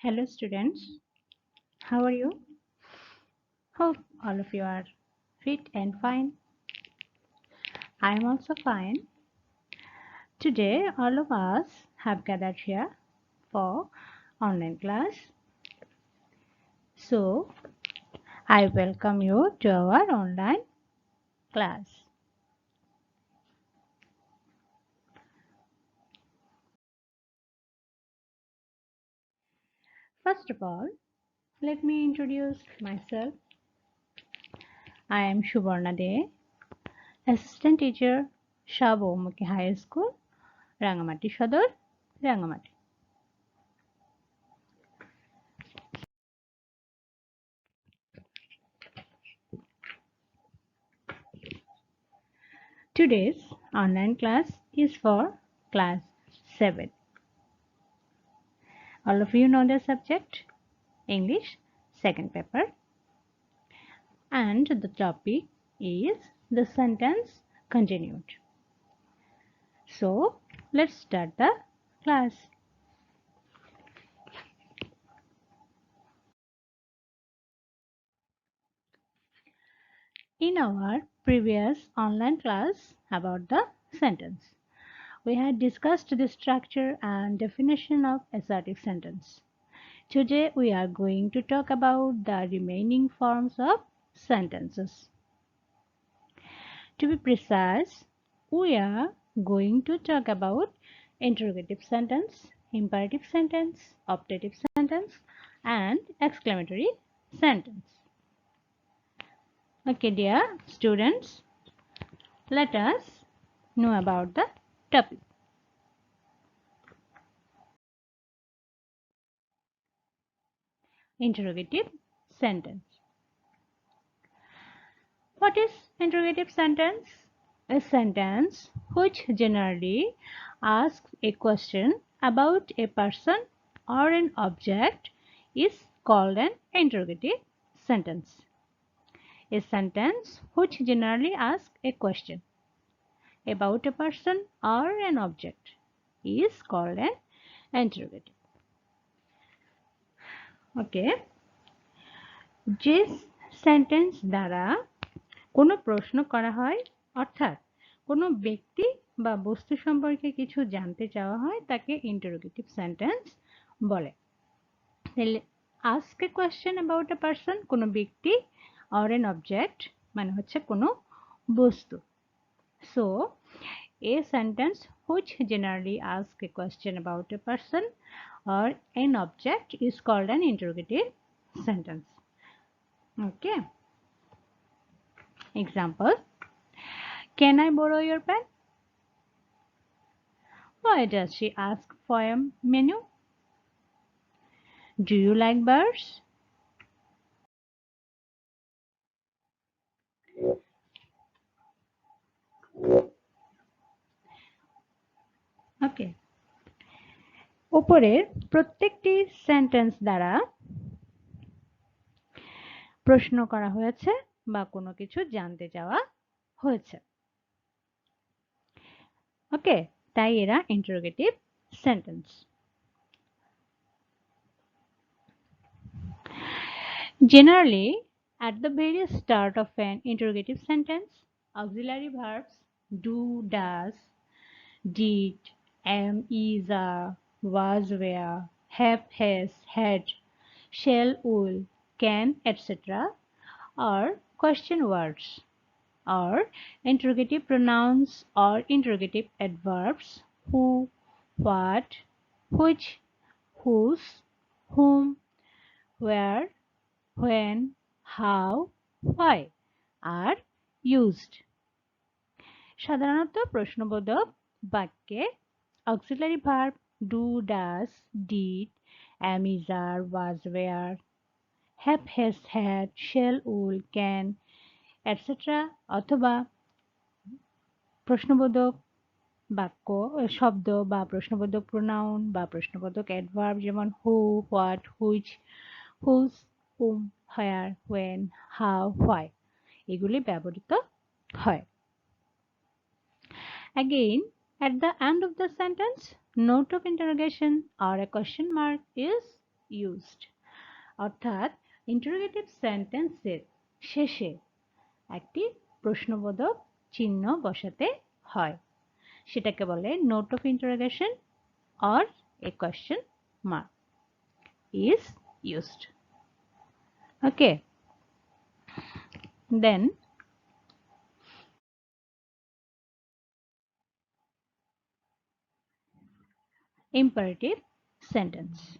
Hello students, how are you? Hope all of you are fit and fine. I am also fine. Today all of us have gathered here for online class. So I welcome you to our online class. First of all, let me introduce myself. I am Shubarna De, Assistant Teacher, Shabomukhi High School, Rangamati Shodor, Rangamati. Today's online class is for class 7. All of you know the subject English second paper, and the topic is the sentence continued. So let's start the class. In our previous online class about the sentence, we had discussed the structure and definition of assertive sentence. Today we are going to talk about the remaining forms of sentences. To be precise, we are going to talk about interrogative sentence, imperative sentence, optative sentence, and exclamatory sentence. Okay, dear students, let us know about the topic. Interrogative sentence. What is interrogative sentence? A sentence which generally asks a question about a person or an object is called an interrogative sentence. A sentence which generally asks a question about a person or an object is called an interrogative. Okay, যে sentence দ্বারা কোনো প্রশ্ন করা হয় অর্থাৎ কোনো ব্যক্তি বা বস্তু সম্পর্কে কিছু জানতে চাওয়া হয় তাকে ইন্টারোগেটিভ সেন্টেন্স বলে। তাহলে ask a question about a person কোনো ব্যক্তি অর এন অবজেক্ট মানে হচ্ছে কোনো বস্তু। So a sentence which generally asks a question about a person or an object is called an interrogative sentence. Okay. Example: can I borrow your pen? Why does she ask for a menu? Do you like birds? Okay. উপরের প্রত্যেকটি sentence দ্বারা প্রশ্ন করা হয়েছে বা কোনো কিছু জানতে চাওয়া হয়েছে। ওকে, তাই এরা interrogative sentence. Generally, at the very start of an interrogative sentence, auxiliary verbs do, does, did, am, is, are, was, were, have, has, had, shall, will, can, etc. are question words, or interrogative pronouns or interrogative adverbs who, what, which, whose, whom, where, when, how, why are used. সাধারণত প্রশ্নবোধক বাক্যে auxiliary verb do, does, did, am, is, are, was, were, have, has, had, shall, will, can, etc. অথবা প্রশ্নবোধক বাক্য শব্দ বা প্রশ্নবোধক pronoun বা প্রশ্নবোধক অ্যাডভার্ব যেমন who, what, which, whose, whom, where, when, how, why এগুলি ব্যবহৃত হয়। Again, at the end of the sentence, note of interrogation or a question mark is used অর্থাৎ ইন্টারোগেটিভ সেন্টেন্সের শেষে একটি প্রশ্নবোধক চিহ্ন বসাতে হয় সেটাকে বলে note of interrogation or a question mark is used. Okay, then imperative sentence.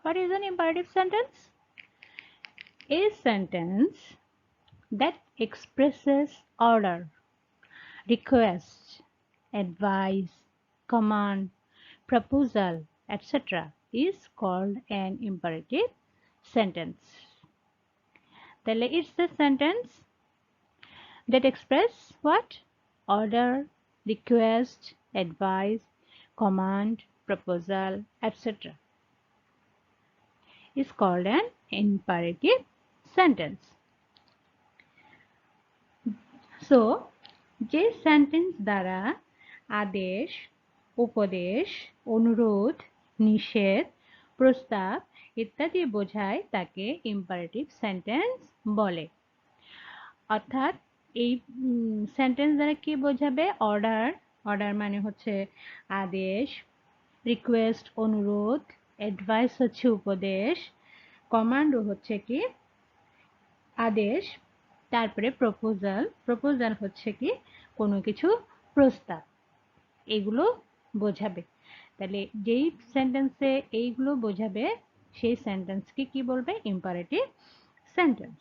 What is an imperative sentence? A sentence that expresses order, request, advice, command, proposal, etc. is called an imperative sentence. তাহলে it's the sentence that express what? Order, request, advice, command, proposal, etc. is called an imperative sentence. So, যে sentence দ্বারা আদেশ, উপদেশ, অনুরোধ, নিষেধ, প্রস্তাব ইত্যাদি বোঝায় তাকে ইম্পারেটিভ সেন্টেন্স বলে অর্থাৎ এই সেন্টেন্স দ্বারা কি বোঝাবে অর্ডার মানে হচ্ছে আদেশ রিকোয়েস্ট অনুরোধ অ্যাডভাইস হচ্ছে উপদেশ কমান্ডও হচ্ছে কি আদেশ তারপরে প্রপোজাল হচ্ছে কি কোনো কিছু প্রস্তাব এগুলো বোঝাবে তাহলে যেই সেন্টেন্সে এইগুলো বোঝাবে সেই সেন্টেন্সকে কি বলবে imperative sentence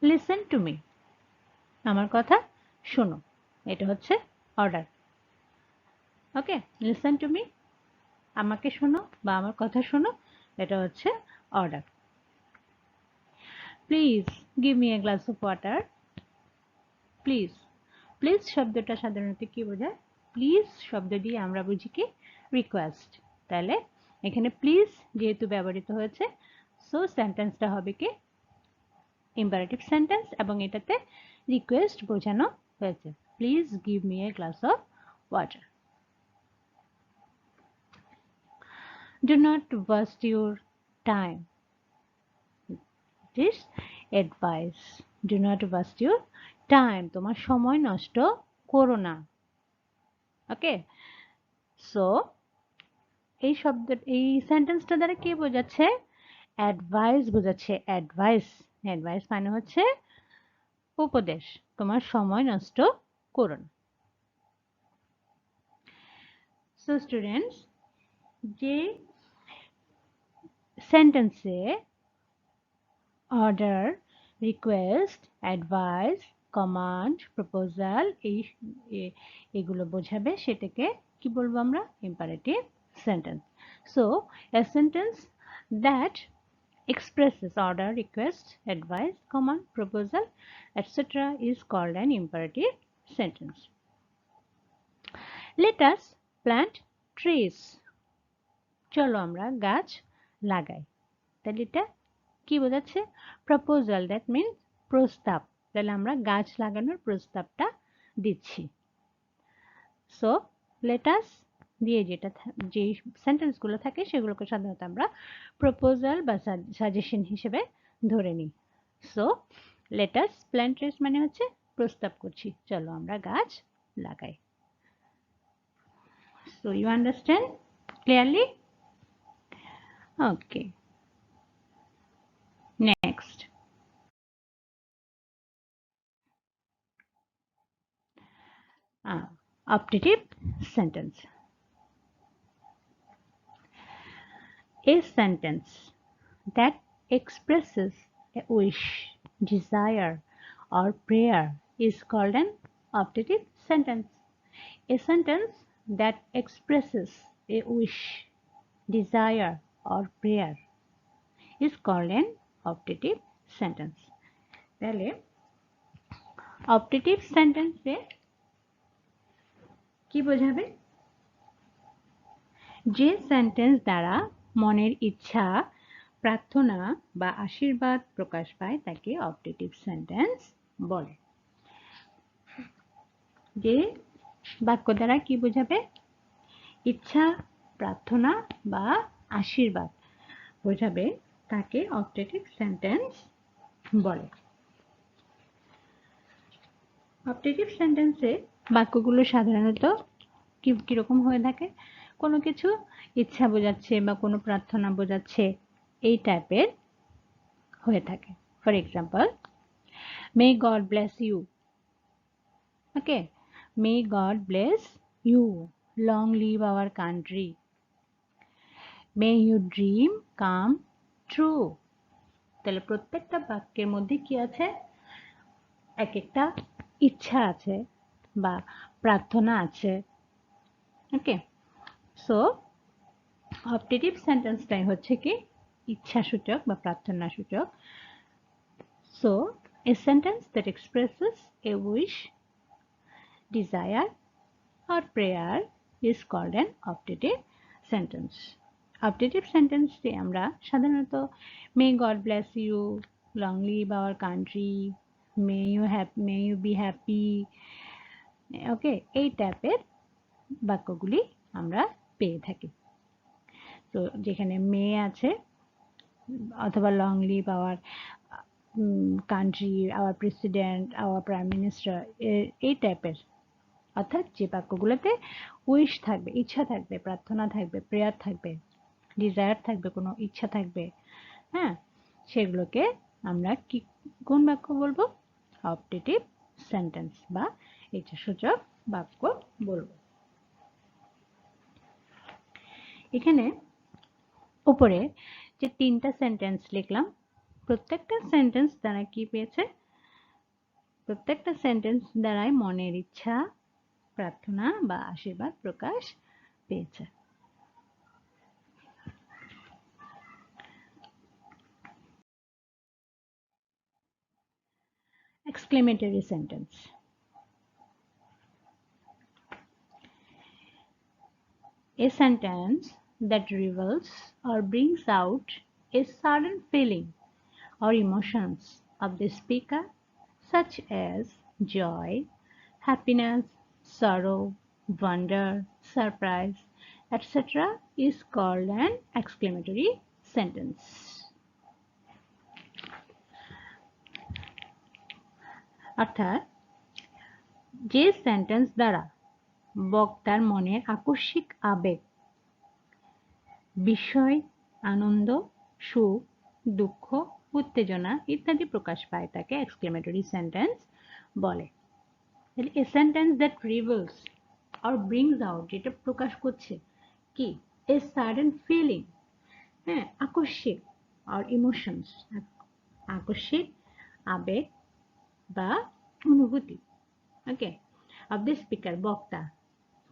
listen to me আমার কথা শোনো এটা হচ্ছে order okay listen to me আমাকে শোনো বা আমার কথা শোনো এটা হচ্ছে order please give me a glass of water please please শব্দটা সাধারণত কি বোঝায় প্লিজ শব্দ দিয়ে আমরা বুঝি কি রিকোয়েস্ট তাহলে এখানে প্লিজ যেহেতু ব্যবহৃত হয়েছে সো সেন্টেন্সটা হবে কি ইম্পারেটিভ সেন্টেন্স এবং এটাতে রিকোয়েস্ট বোঝানো হয়েছে please give me a glass of water Do not waste your time. This advice. Do not waste your time. তোমার সময় নষ্ট করো না ওকে সো এই সেন্টেন্সটা দ্বারা কি বোঝাচ্ছে অ্যাডভাইস বোঝাচ্ছে অ্যাডভাইস মানে হচ্ছে উপদেশ তোমার সময় নষ্ট করো না সো স্টুডেন্টস যে সেন্টেন্সে order request advice command proposal এগুলো বোঝাবে সেটাকে কি বলবো আমরা imperative sentence so a sentence that expresses order request advice command proposal etc is called an imperative sentence let us plant trees চলো আমরা গাছ লাগাই তাহলে এটা কি বোঝাচ্ছে প্রপোজাল দ্যাট মিন্স প্রস্তাব তাহলে আমরা গাছ লাগানোর প্রস্তাবটা দিচ্ছি সো লেট আস দিয়ে যে সেন্টেন্সগুলো থাকে সেগুলোকে সাধারণত আমরা প্রপোজাল বা সাজেশন হিসেবে ধরে নিই so let us plant trees মানে হচ্ছে প্রস্তাব করছি চলো আমরা গাছ লাগাই so you understand clearly okay next optative sentence a sentence that expresses a wish desire or prayer is called an optative sentence a sentence that expresses a wish desire or prayer is called an optative sentence তাহলে optative sentence এ কি বোঝাবে যে sentence দ্বারা মনের ইচ্ছা প্রার্থনা বা আশীর্বাদ প্রকাশ পায় তাকে অপটেটিভ সেন্টেন্স বলে যে বাক্য দ্বারা কি বোঝাবে? ইচ্ছা, প্রার্থনা বা আশীর্বাদ বোঝাবে, তাকে অপটেটিভ সেন্টেন্স বলে। অপটেটিভ সেন্টেন্সে বাক্যগুলো সাধারণত কিরকম হয়ে থাকে? কোনো কিছু ইচ্ছা বোঝাচ্ছে বা কোনো প্রার্থনা বোঝাচ্ছে, এই টাইপের হয়ে থাকে। For example, may God bless you. Okay, may God bless you, long live our country, may your dream come true. তাহলে প্রত্যেকটা বাক্যের মধ্যে কি আছে? এক একটা ইচ্ছা আছে বা প্রার্থনা আছে। ওকে, সো অপটেটিভ সেন্টেন্সটাই হচ্ছে কি ইচ্ছাসূচক বা প্রার্থনাসূচক। So a sentence that expresses a wish, desire or prayer is called an optative sentence. Optative sentence-টি আমরা সাধারণত may God bless you, long live our country, may you be happy, ওকে, এই টাইপের বাক্যগুলি আমরা পেয়ে থাকি। তো যেখানে মে আছে অথবা long live our country, hour president, hour prime minister, এই টাইপের, অর্থাৎ যে বাক্যগুলোতে উইশ থাকবে, ইচ্ছা থাকবে, প্রার্থনা থাকবে, প্রেয়ার থাকবে, ডিজায়ার থাকবে, কোনো ইচ্ছা থাকবে, হ্যাঁ, সেগুলোকে আমরা কি কোন বাক্য বলবো? অপটেটিভ সেন্টেন্স বা ইচ্ছাসূচক বাক্য বলবো। এখানে উপরে যে তিনটা সেন্টেন্স লিখলাম, প্রত্যেকটা সেন্টেন্স দ্বারা কি পেয়েছে? প্রত্যেকটা সেন্টেন্স দ্বারাই মনের ইচ্ছা, প্রার্থনা বা আশীর্বাদ প্রকাশ পেয়েছে। Exclamatory sentence. A sentence that reveals or brings out a sudden feeling or emotions of the speaker, such as joy, happiness, sorrow, wonder, surprise, etc., is called an exclamatory sentence. অর্থাৎ যে sentence দ্বারা বক্তার মনের আকস্মিক আবেগ, বিস্ময়, আনন্দ, সুখ, দুঃখ, উত্তেজনা ইত্যাদি প্রকাশ পায় তাকে এক্সক্লেমেটরি সেন্টেন্স বলে। তাহলে a sentence that reveals or brings out, যেটা প্রকাশ করছে কি এ সাডেন ফিলিং, হ্যাঁ, আকস্মিক, আর ইমোশনস, আকস্মিক আবেগ বা অনুভূতি, ওকে, অফ দ্য স্পিকার,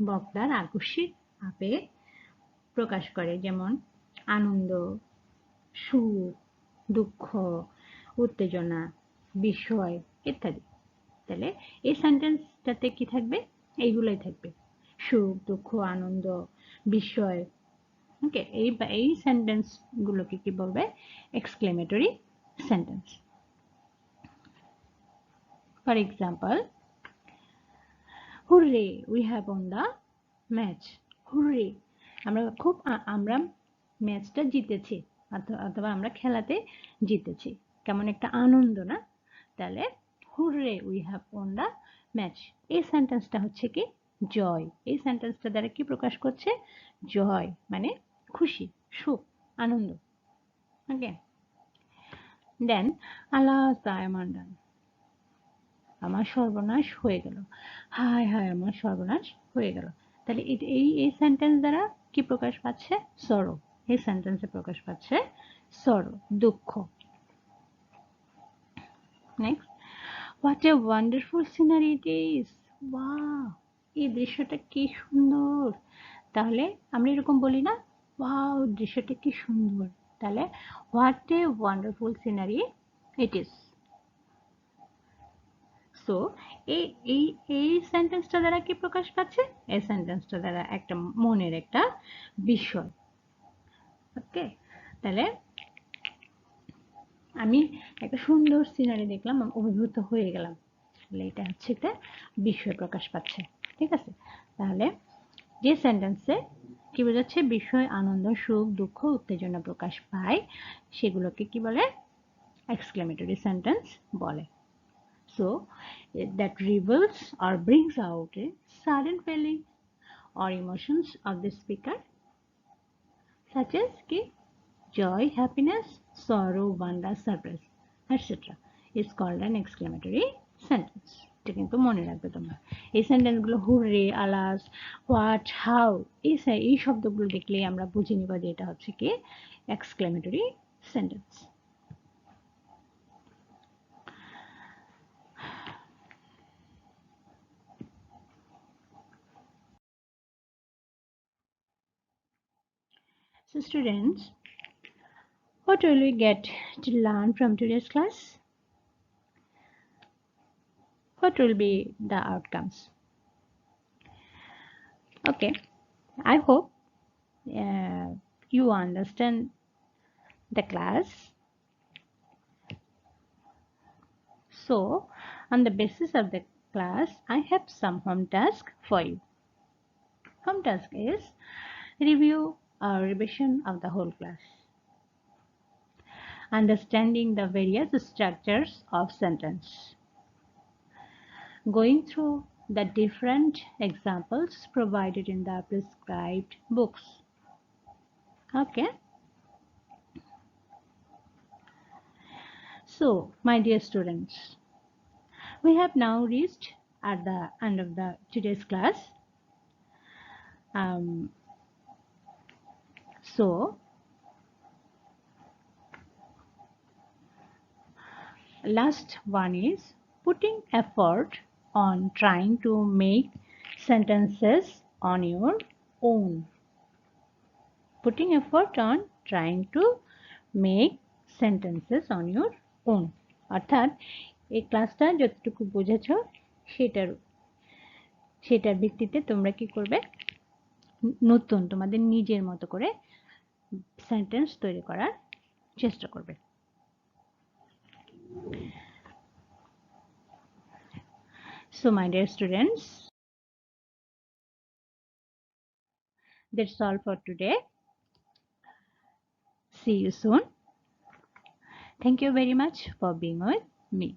বক্তার আকস্মিক আবেগ প্রকাশ করে, যেমন আনন্দ, সুখ, দুঃখ, উত্তেজনা, বিস্ময় ইত্যাদি। তাহলে এই সেন্টেন্সটাতে কি থাকবে? এইগুলোই থাকবে, সুখ, দুঃখ, আনন্দ, বিস্ময়। ওকে, এই সেন্টেন্স গুলোকে কি বলবে? Exclamatory sentence. For example, hurray, we have won the match. Hurray, আমরা ম্যাচটা জিতেছি, অথবা আমরা খেলাতে জিতেছি, কেমন একটা আনন্দ না? তাহলে hurray, we have won the match, এই সেন্টেন্সটা হচ্ছে কি জয়। এই সেন্টেন্সটা দ্বারা কি প্রকাশ করছে? জয় মানে খুশি, সুখ, আনন্দ। ওকে, দেন আলাস আই এম আন্ডান, আমার সর্বনাশ হয়ে গেল, হায় হায় আমার সর্বনাশ হয়ে গেল। তাহলে এই সেন্টেন্স দ্বারা কি প্রকাশ পাচ্ছে? সরো। এই সেন্টেন্সে প্রকাশ পাচ্ছে সরো, দুঃখ। Next, what a wonderful scenery it is. Wow, এই দৃশ্যটা কি সুন্দর। তাহলে আমরা এরকম বলি না, ওয়াও দৃশ্যটা কি সুন্দর। তাহলে what a wonderful scenery it is. So এই সেন্টেন্সটা দ্বারা কি প্রকাশ পাচ্ছে? এই সেন্টেন্সটা দ্বারা একটা মনের একটা বিষয়। ওকে, তাহলে আমি একটা সুন্দর সিনারি দেখলাম, অভিভূত হয়ে গেলাম, তাহলে এটা হচ্ছে একটা বিষয় প্রকাশ পাচ্ছে। ঠিক আছে? তাহলে যে সেন্টেন্সে কি বোঝাচ্ছে, বিষয়, আনন্দ, সুখ, দুঃখ, উত্তেজনা প্রকাশ পায় সেগুলোকে কি বলে? এক্সক্লেমেটরি সেন্টেন্স বলে। So that reveals or brings out a sudden feeling or emotions of the speaker, such as ki joy, happiness, sorrow, wonder, surprise, etc. is called an exclamatory sentence. এটা কিন্তু মনে রাখবে তোমরা। এই সেন্টেন্সগুলো হুররে, আলাস, হোয়াট, হাউ এই শব্দগুলো দেখলেই আমরা বুঝে নিব যে এটা হচ্ছে কি exclamatory sentence. So students, what will we get to learn from today's class? What will be the outcomes? Okay, I hope you understand the class. So on the basis of the class, I have some home task for you. Home task is review or revision of the whole class, understanding the various structures of sentence, going through the different examples provided in the prescribed books. Okay. So, my dear students, we have now reached at the end of the today's class. So, last one is putting effort on trying to make sentences on your own. Putting effort on trying to make sentences on your own. অর্থাৎ এই ক্লাসটা যতটুকু বুঝেছো সেটার ভিত্তিতে তোমরা কি করবে, নতুন তোমাদের নিজের মতো করে সেন্টেন্স তৈরি করার চেষ্টা করবে। So my dear students, that's all for today. See you soon. Thank you very much for being with me.